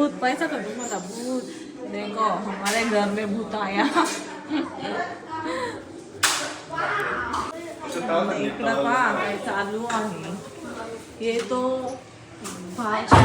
भूत पैसा का तुम्हाला भूत देखो हमारे घर में भूत आया. इकडं पहा काय चालू आहे. ये तो भाषा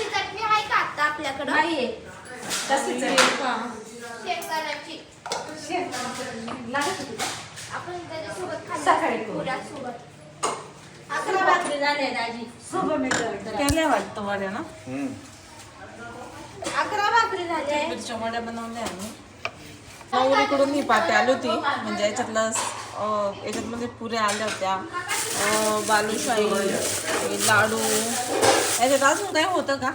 चटणी आहे का आता आपल्याकडे? नाहीये. कशी शेंगदाण्याची. आपण त्याच्यासोबत सकाळी पुऱ्यासोबत. 11 भाकरी झाल्या दाजी. केल्या वाटतं वड्या ना. 11 भाकरी झाल्या. मिरच्या वड्या बनवल्या आम्ही. नवरीकडून ही पाटी आली होती म्हणजे याच्यातमध्ये पुऱ्या आल्या होत्या, बालुशाही, लाडू. याच्यात अजून काय होतं का?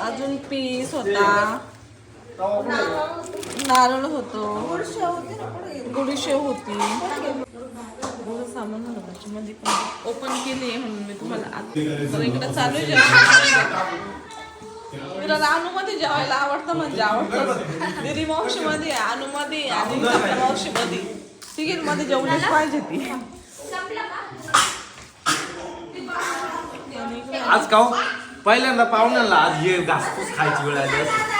अजून पीस होता, नारळ होतो, गुडीशेव होती. सामान होतं त्याच्यामध्ये पण ओपन केली म्हणून मी तुम्हाला तर इकडं चालू तुला अनुमध्ये जेवायला आवडतं म्हणजे आवडतं. दिदी मावशी मध्ये, अनुमध्ये आणि मावशी मध्ये तिघींमध्ये जेवणच पाहिजे ती. आज का पहिल्यांदा पाहुण्याला आज हे घासपूस खायची वेळ आली असते.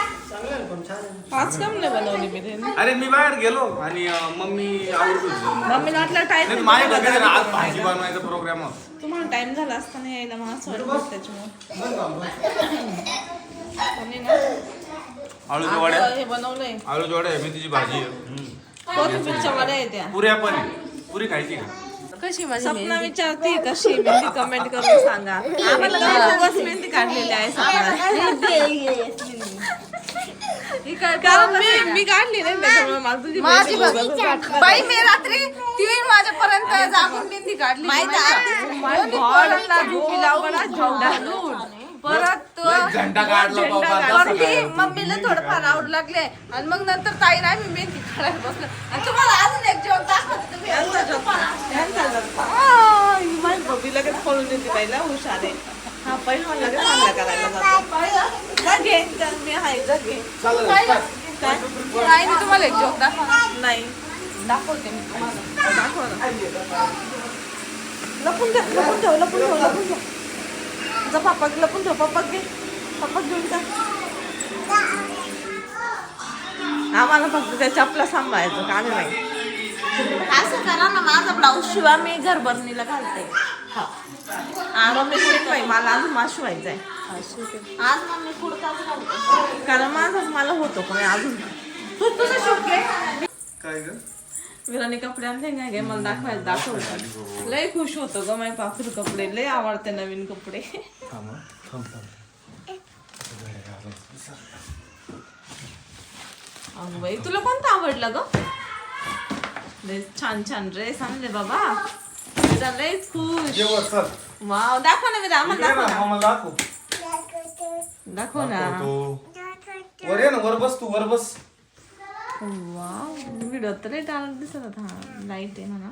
आज कम नाही बनवली बिर्याणी. अरे मी बाहेर गेलो आणि मम्मी आवडत होती. मम्मीला वाटलं टाइम माझ्याकडे आज भाजी बनवायचा प्रोग्राम होता. तुम्हाला टाइम झाला असताना यायला मग असं वाटतं त्याच्यामुळे. आळूच्या वड्या, हे बनवलंय आळूच्या वड्या, मेथीची भाजी, कोथिंबीरच्या वड्या येत्या. पुऱ्या पण पुरी खायची का? कशी माझी सपना विचारते कशी मेहंदी कमेंट करून सांगा. आम्हाला बस मेहंदी काढलेली आहे सपना. कारण मी काढली नाही त्याच्यामुळे मला तुझी माझी मेहंदी बाई मी रात्री 3 वाजेपर्यंत जागून मेहंदी काढली. झोपी लावून परत झंडा काढला बाबा. वरती मम्मीला थोडंफार आवड लागले आणि मग नंतर ताई नाही मी मेहंदी काढायला बसलो आणि तुम्हाला अजून एक जेवण दाखवते. तुम्ही बबी लगेच पळून देते पहिला हुशार आहे. हा पहिला लगेच चांगला करायला जातो. जगे मी आहे जगे ताई मी तुम्हाला एक जेवण दाखवणार नाही दाखवते मी तुम्हाला. दाखव ना. लपून ठेव लपून ठेव लपून ठेव लपून ठेव. जा पप्पा लपून ठेव. पप्पा घे पप्पा घेऊन जा. आम्हाला फक्त त्या चपला सांभाळायचं काम नाही. असं करा ना माझा ब्लाऊज शिवा मी घरभरणीला घालते. मम्मी शिकवाय मला अजून मास शिवायचा आहे. आज मम्मी कुर्ताच घालते कारण माझाच मला होतो पण अजून तू तुझं शिव घे. काय ग? विराने कपडे आणले काय काय मला दाखवायला दाखवलं. लय खुश होतो ग माझे पाखरू कपडे लय आवडते नवीन कपडे. अगं बाई तुला कोणतं आवडलं ग? लय छान छान ड्रेस आणले बाबा. विरा लयच खुश. वाव दाखव ना विरा आम्हाला दाखव ना. दाखव ना. वर ये ना, वर बस, तू वर बस. वाव व्हिडिओ तर लय डार्क दिसत होता. लाईट आहे म्हणा.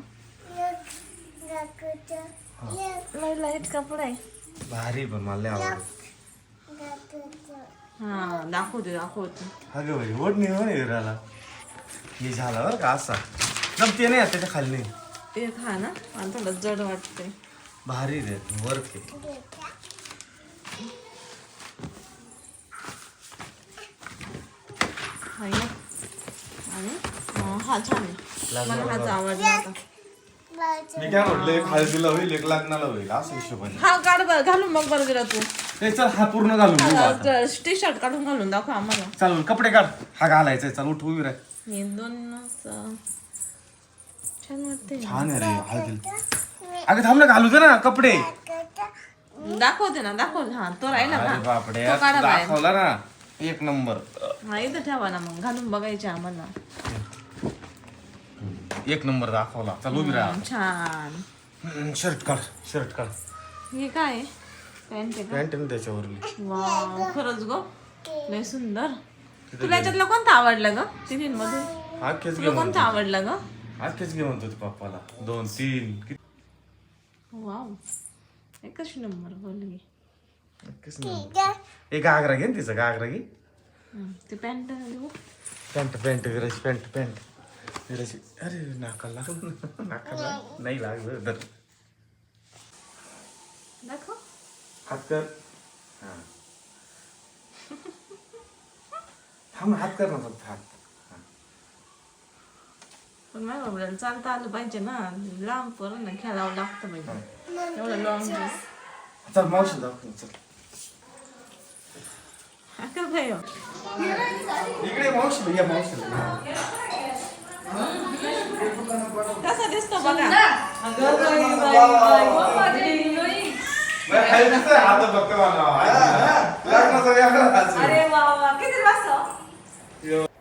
लाईट कपडा आहे भारी पण मला आवडत. हा दाखवते दाखवते. अगं बाई ओढणी हो नाही विराला. हे झालं बरं का असा जमते नाही त्याच्या खाली नाही. ते खा ना आणि थोडं जड वाटते. भारी रे वर्क आहे. आणि हा छान आहे. मला हाच आवडला आता. मी काय म्हटलं हळदीला होईल, एक लग्नाला होईल असं हिशोबाने. हा काढ बरं घालून मग बरं गेला तू. ते चल हा पूर्ण घालून घेऊ आता. टी शर्ट काढून घालून दाखव आम्हाला. चाल कपडे काढ. हा घालायचा चल उठ उभी राह. हे दोन छान वाटते. छान आहे रे हळदीला. अगं थांब ना घालू दे ना कपडे. दाखवते ना दाखव. हा तो राहिला अरे का बापडे तो काढा बाहेर. दाखवला ना एक नंबर. हा इथं ठेवा ना मग घालून बघायचे आम्हाला. एक नंबर दाखवला. चल उभी राह. छान. शर्ट काढ शर्ट काढ. हे काय आहे? पॅन्ट आहे का? पॅन्ट ना त्याच्यावरली. वाव खरंच ग लय सुंदर. तुला याच्यातलं कोणतं आवडलं ग तिन्हींमध्ये? अख्खेच घे तुला कोणतं म्हणतो. आवडलं ग? अख्खेच घे म्हणतो ते पप्पाला. 2 3 वाव एकच नंबर बोलली. अख्खेच नंबर. एक घागरा घे ना तिचा घागरा घे. ते पॅन्ट देऊ. पॅन्ट पॅन्ट विराची पॅन्ट पॅन्ट विराची. अरे नाकाला नाकाला नाही लागलं तर दाखव. हात कर. हा. थांब ना, हात कर ना फक्त हात. हा. पण माझ्या बाबड्याला चालता आलं पाहिजे ना, लांब पोरांना खेळावं लागतं पाहिजे एवढं लॉंग ड्रेस. चल मावशी दाखव चल. का भाई इकडे मावशी या मावशी. कसा दिसतो बघा. आता फक्त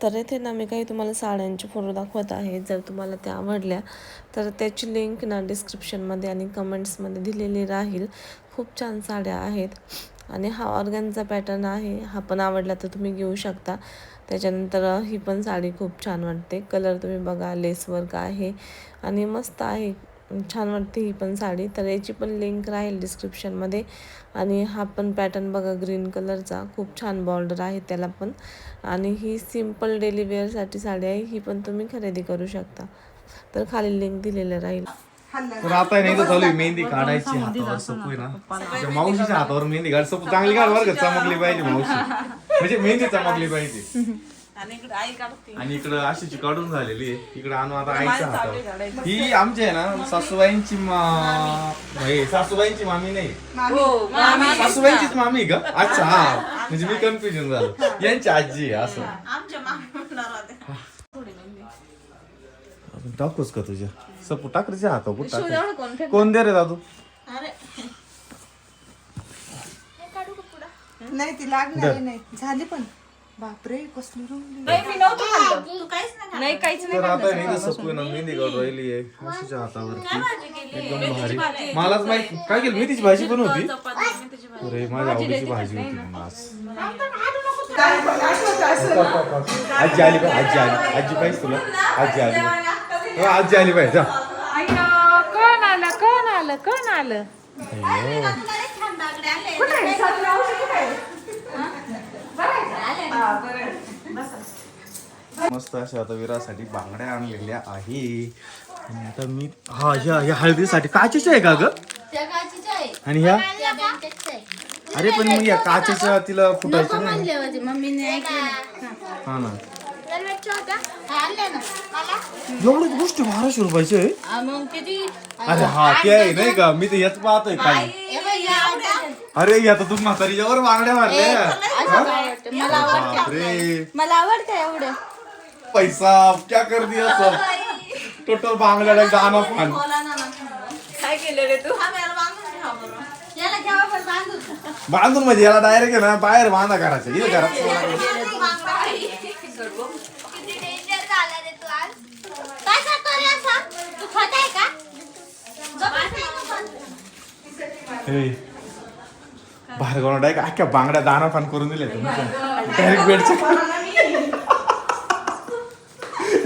तर इथे ना मी काही तुम्हाला साड्यांचे फोटो दाखवत आहे. जर तुम्हाला त्या आवडल्या तर त्याची लिंक ना डिस्क्रिप्शनमध्ये आणि कमेंट्समध्ये दिलेली राहील. खूप छान साड्या आहेत आणि हा ऑर्गनचा पॅटर्न आहे. हा पण आवडला तर तुम्ही घेऊ शकता. त्याच्यानंतर ही पण साडी खूप छान वाटते. कलर तुम्ही बघा, लेस वर्क आहे आणि मस्त आहे, छान वाटते ही पण साडी. तर याची पण लिंक राहील डिस्क्रिप्शनमध्ये. आणि हा पण पॅटर्न बघा ग्रीन कलरचा, खूप छान बॉर्डर आहे त्याला पण. आणि ही सिम्पल डेली वेअरसाठी साडी आहे, ही पण तुम्ही खरेदी करू शकता. तर खाली लिंक दिलेलं राहील. तर आता नाही तर चालू आहे मेहंदी काढायची. हातावर सपू आहे ना, त्या मावशीच्या हातावर मेहंदी काढ. सपू चांगली काढ बरं का, चमकली पाहिजे मावशी, म्हणजे मेहंदी चमकली पाहिजे. आणि इकडे आई काढते. आणि इकडं आशीची काढून झालेली आहे. इकडे आणू आता आईच्या हातावर. ही आमची आहे ना सासूबाईंची सासूबाईंची मामी नाही, सासूबाईंचीच मामी का? अच्छा हा, म्हणजे मी कन्फ्युजन झालो. यांची आजी आहे असं. आमच्या मामी म्हणणार होत्या. टाकूच का तुझ्या सपू टाकरीच्या हातावर कुठं टाक. कोण दे रे दादू? नाही ती लागणार नाही झाली पण. बापरे कसली रुंदी. नाही काहीच तर आता नाही सपू ना मेहंदी काढून राहिली आहे आशीच्या हातावरती. एकदम भारी. मलाच माहित काय केलं, मेथीची भाजी पण होती. अरे माझ्या आवडीची भाजी होती मग आज. आजी आली पाहिजे, आजी आली, आजी पाहिजे तुला, आजी आली पाहिजे, आजी आली पाहिजे. कोण आलं मस्त अशा आता विरासाठी बांगड्या आणलेल्या आहे. आणि आता मी ह्या हळदीसाठी काचेच्या आहे का ग? आणि ह्या अरे पण मग या काचेच्या तिला फुटायचं नाही. हा ना, एवढ्याच गोष्टी 1200 रुपयाचे आहे. अरे हा ते आहे नाही का, मी तर याच पाहतोय खाली. अरे या तर तू म्हातारीच्यावर बांगड्या मारल्या. मला आवडतं एवढं. पैसा क्या कर दिया सब, टोटल बांगड्या गाणं फान. काय केलं रे तू? याला घ्यावा पण बांधून. बांधून म्हणजे याला डायरेक्ट आहे ना बाहेर बांधा करायचं. इथं घरात किती डेंजर झाला रे तू आज. काय करतो रे असं? तू खात आहे का? बाहेर गावून डायरेक्ट अख्ख्या बांगड्या दाना फान करून दिल्या डायरेक्ट बेडच्या.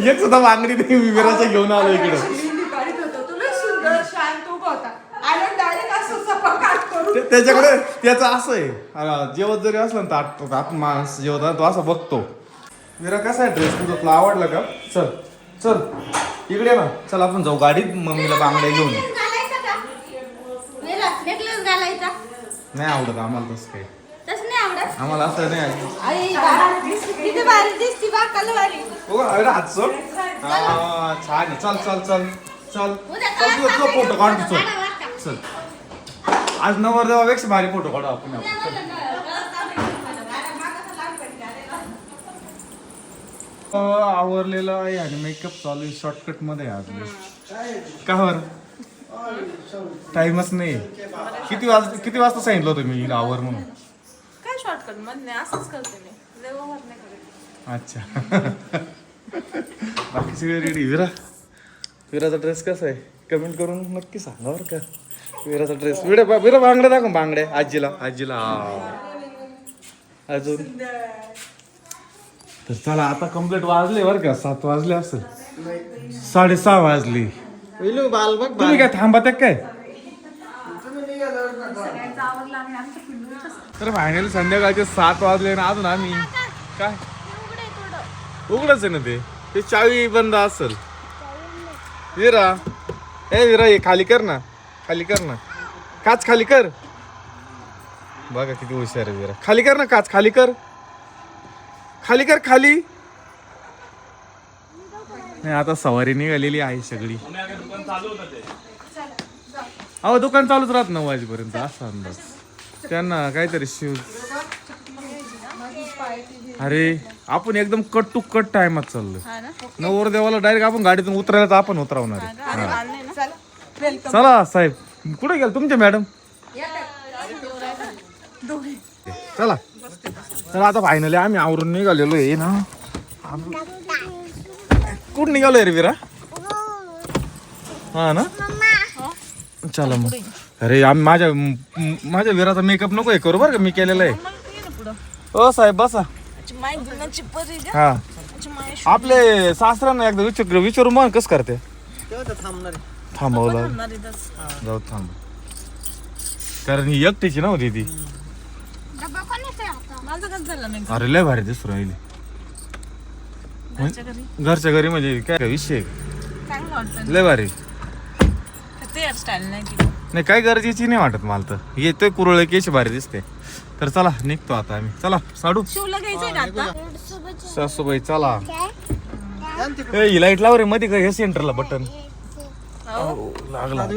एक सुद्धा बांगडी नाही, मी विराच्या घेऊन आलो इकडं. त्याच्याकडे त्याचं असं आहे, जेवत जरी असलं ना ताट माणूस जेवत तो असं बघतो. विरा कसा आहे ड्रेस तुझा, तुला आवडला का? चल चल इकडे ना, चल आपण जाऊ गाडीत मम्मीला बांगड्या घेऊन. नाही आवडत आम्हाला तसं काही. आम्हाला असं नाही. हात सोड. छान आहे. चल चल चल चल फोटो काढतो. चल चल आज नवरदेवापेक्षा भारी फोटो काढू आपण. आवरलेला आहे आणि मेकअप चालू आहे शॉर्टकट मध्ये आज. का बरं टाइमच नाही. किती वाजता सांगितलं होतं मी आवर म्हणून? काय शॉर्टकट मध्ये असंच करते मी, व्यवहार नाही करत. अच्छा बाकी सगळे रेडी. विराचा ड्रेस कसा आहे कमेंट करून नक्की सांगा बरं का. विराचा ड्रेस विरा बांगड्या दाखव, बांगड्या आजीला अजून. तर चला आता कम्प्लीट वाजले बरं का, 7 वाजले असेल, 6:30 वाजली. तुम्ही काय थांबत काय? तर फायनली संध्याकाळचे 7 वाजले ना अजून आम्ही काय उघडच आहे ना ते चावी बंद असेल. विरा हे खाली कर ना, काच खाली कर. बघा किती हुशार आहे विरा. खाली कर ना काच, खाली कर, खाली कर, खाली. नाही आता सवारी निघालेली आहे सगळी. अहो दुकान चालूच राहत 9 वाजेपर्यंत असा अंदाज. त्यांना काहीतरी शूज. अरे आपण एकदम कट टू कट टायमात चाललोय. नवरदेवाला डायरेक्ट आपण गाडीतून उतरायला तर आपण उतरवणार आहे. चला साहेब, कुठे गेल तुमचे मॅडम? चला चला आता फायनली आम्ही आवरून निघालेलो आहे ना. कुठं निघालोय रे विरा? हा ना, चला मग. अरे आम्ही माझ्या विराचा मेकअप नको आहे करू बरं का, मी केलेला आहे. हो साहेब बसा. हा आपले सासऱ्यांना एकदा विचारू मग कसं करते. थांबवलं जाऊ थांब, कारण ही एकटीची नव्हती ती. अरे लय भारी दिसू राहिली. घरच्या घरी म्हणजे काय विषय लय भारी. नाही काय गरजेची नाही वाटत मला तर. येतोय कुरळे केश भारी दिसते. तर चला निघतो आता आम्ही. चला साडू सासूबाई चला. ही लाईट लाव रे मध्ये काय हे सेंटरला बटन लागला.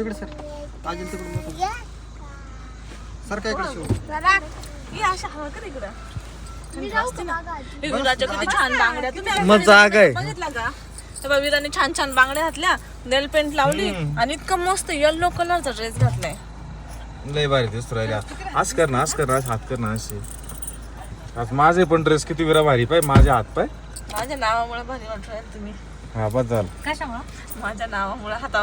मग जागा आहे. बघितला का तेव्हा विराने छान छान बांगड्या घातल्या, नेल पेंट लावली आणि इतकं मस्त येलो कलरचा ड्रेस घातलाय. लय भारी दिसतो राहिला. आज कर ना, आज कर ना, हात कर ना असे. आज माझे पण ड्रेस किती विरा भारी पाय. माझे हात पाय माझ्या नावामुळे भारी वाटत तुम्ही. हा बस झालं. कशामुळे? माझ्या नावामुळे हाता